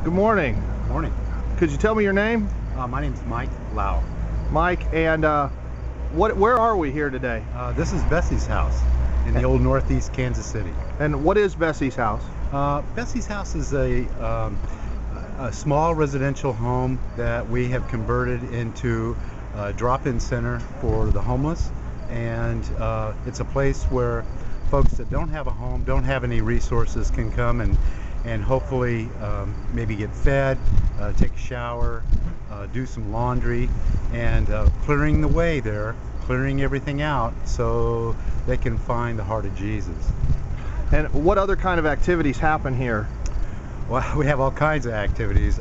Good morning. Morning. Could you tell me your name? My name's Mike Lau. Mike, and where are we here today? This is Bessie's house in the old Northeast Kansas City. And what is Bessie's house? Bessie's house is a small residential home that we have converted into a drop-in center for the homeless, and it's a place where folks that don't have a home, don't have any resources, can come and hopefully maybe get fed, take a shower, do some laundry, and clearing the way there, clearing everything out so they can find the heart of Jesus. And what other kind of activities happen here? Well, we have all kinds of activities.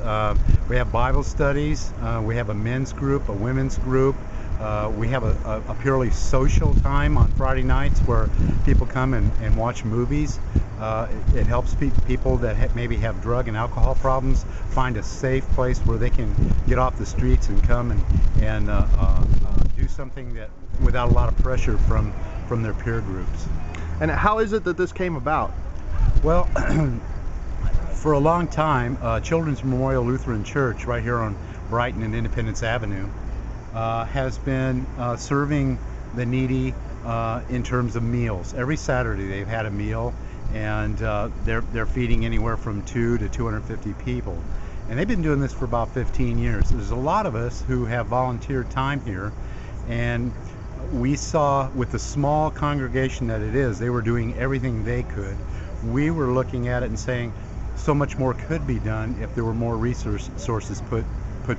We have Bible studies, we have a men's group, a women's group. We have a purely social time on Friday nights where people come and watch movies. It helps people that maybe have drug and alcohol problems find a safe place where they can get off the streets and come and do something that without a lot of pressure from their peer groups. And how is it that this came about? Well, for a long time, Children's Memorial Lutheran Church right here on Brighton and Independence Avenue has been serving the needy in terms of meals. Every Saturday they've had a meal, and they're feeding anywhere from 2 to 250 people. And they've been doing this for about 15 years. There's a lot of us who have volunteered time here, and we saw with the small congregation that it is, they were doing everything they could. We were looking at it and saying so much more could be done if there were more resources put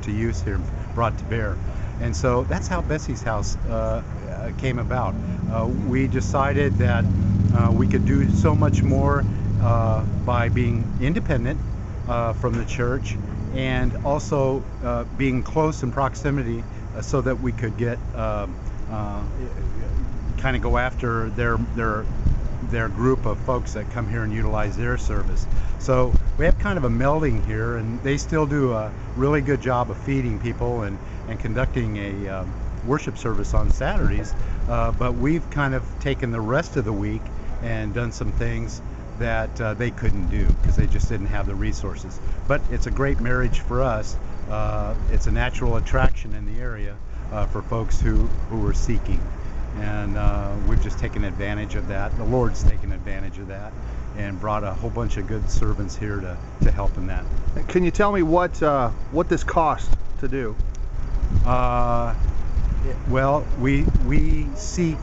to use here, brought to bear. And so that's how Bessie's house came about. We decided that we could do so much more by being independent from the church, and also being close in proximity so that we could get kind of go after their group of folks that come here and utilize their service. So we have kind of a melding here, and they still do a really good job of feeding people and conducting a worship service on Saturdays, but we've kind of taken the rest of the week and done some things that they couldn't do because they just didn't have the resources. But it's a great marriage for us. It's a natural attraction in the area for folks who are seeking, and we've just taken advantage of that. The Lord's taken advantage of that and brought a whole bunch of good servants here to help in that. Can you tell me what this cost to do? Well, we seek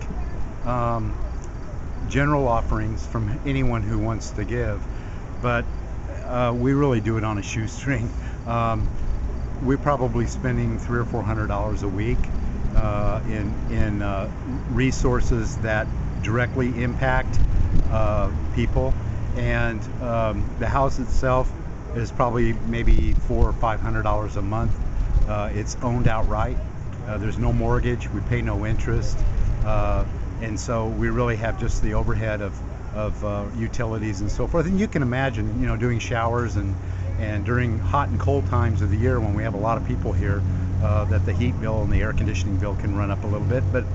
general offerings from anyone who wants to give, but we really do it on a shoestring. We're probably spending $300 or $400 a week in resources that directly impact people, and the house itself is probably maybe $400 or $500 a month. It's owned outright. There's no mortgage. We pay no interest, and so we really have just the overhead of utilities and so forth. And you can imagine, doing showers and during hot and cold times of the year when we have a lot of people here, that the heat bill and the air conditioning bill can run up a little bit. But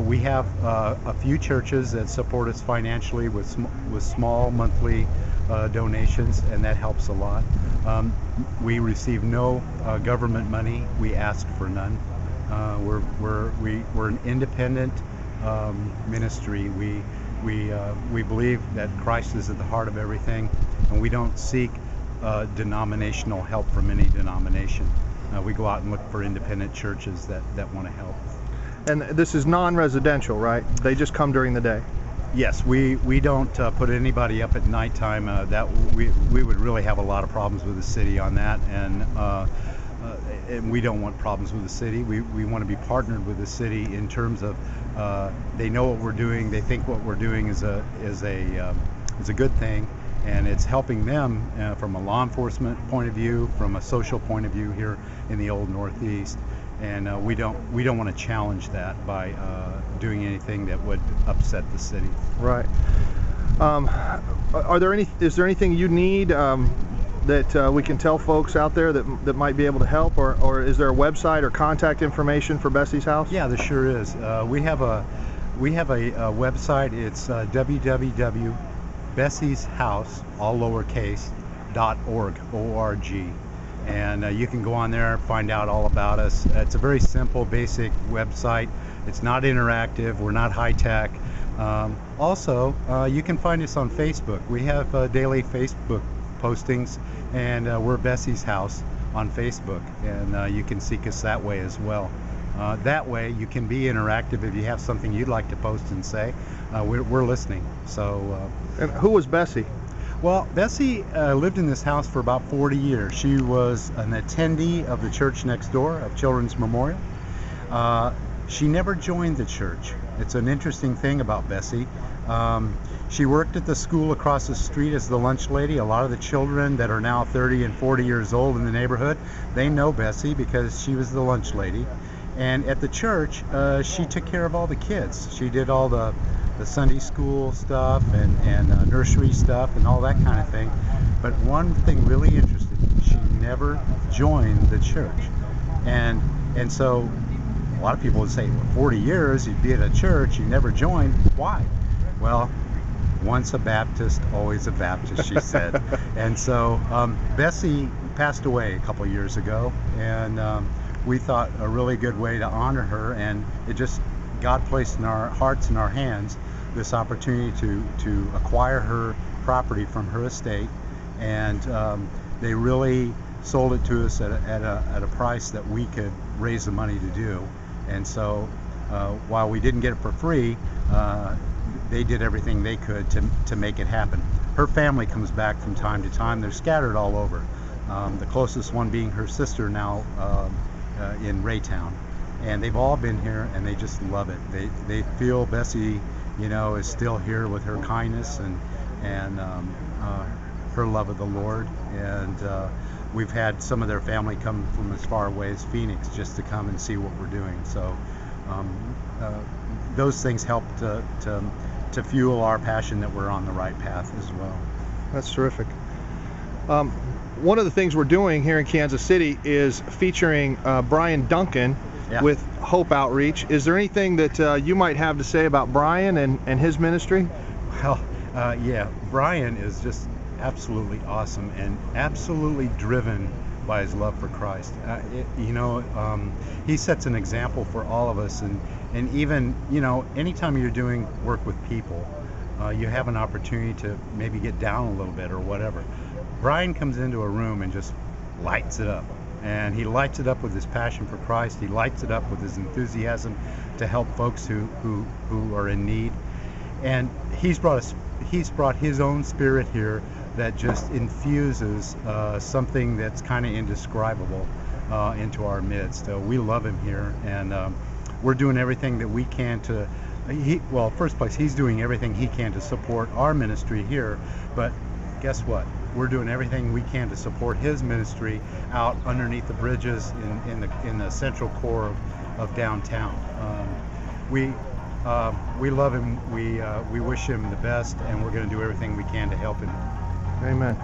we have a few churches that support us financially with small monthly donations, and that helps a lot. We receive no government money. We ask for none. We're an independent ministry. We believe that Christ is at the heart of everything, and we don't seek denominational help from any denomination. We go out and look for independent churches that want to help. And this is non-residential, right? They just come during the day? Yes, we don't put anybody up at nighttime. That we would really have a lot of problems with the city on that, and we don't want problems with the city. We want to be partnered with the city in terms of they know what we're doing. They think what we're doing is a good thing, and it's helping them from a law enforcement point of view, from a social point of view here in the old Northeast. And we don't want to challenge that by doing anything that would upset the city. Right. Is there anything you need that we can tell folks out there that might be able to help, or is there a website or contact information for Bessie's house? Yeah, there sure is. We have a website. It's www.bessieshouse, all lowercase, O-R-G. And you can go on there, find out all about us. It's a very simple, basic website. It's not interactive. We're not high tech. Also, you can find us on Facebook. We have daily Facebook postings, and we're Bessie's House on Facebook, and you can seek us that way as well. That way, you can be interactive. If you have something you'd like to post and say, we're listening. So. And who was Bessie? Well, Bessie lived in this house for about 40 years. She was an attendee of the church next door, of Children's Memorial. She never joined the church. It's an interesting thing about Bessie. She worked at the school across the street as the lunch lady. A lot of the children that are now 30 and 40 years old in the neighborhood, they know Bessie because she was the lunch lady. And at the church, she took care of all the kids. She did all the Sunday school stuff and nursery stuff and all that kind of thing. But one thing really interesting, she never joined the church. And so a lot of people would say, well, 40 years, you'd be at a church, you never joined. Why? Well, once a Baptist, always a Baptist, she said. And so Bessie passed away a couple years ago, and we thought a really good way to honor her, and it just, God placed in our hearts and our hands this opportunity to acquire her property from her estate, and they really sold it to us at a price that we could raise the money to do. And so while we didn't get it for free, they did everything they could to make it happen. Her family comes back from time to time. They're scattered all over. The closest one being her sister now in Raytown. And they've all been here, and they just love it. They feel Bessie, is still here with her kindness and her love of the Lord. And we've had some of their family come from as far away as Phoenix just to come and see what we're doing. So those things help to fuel our passion that we're on the right path as well. That's terrific. One of the things we're doing here in Kansas City is featuring Brian Duncan with Hope Outreach. Is there anything that you might have to say about Brian and his ministry? Well, yeah, Brian is just absolutely awesome and absolutely driven by his love for Christ. He sets an example for all of us, and even, anytime you're doing work with people, you have an opportunity to maybe get down a little bit or whatever. Brian comes into a room and just lights it up. And he lights it up with his passion for Christ. He lights it up with his enthusiasm to help folks who are in need. And he's brought his own spirit here that just infuses something that's kind of indescribable into our midst. We love him here, and we're doing everything that we can to. First place, he's doing everything he can to support our ministry here. But guess what? We're doing everything we can to support his ministry out underneath the bridges in the central core of downtown. We love him. We wish him the best, and we're going to do everything we can to help him. Amen.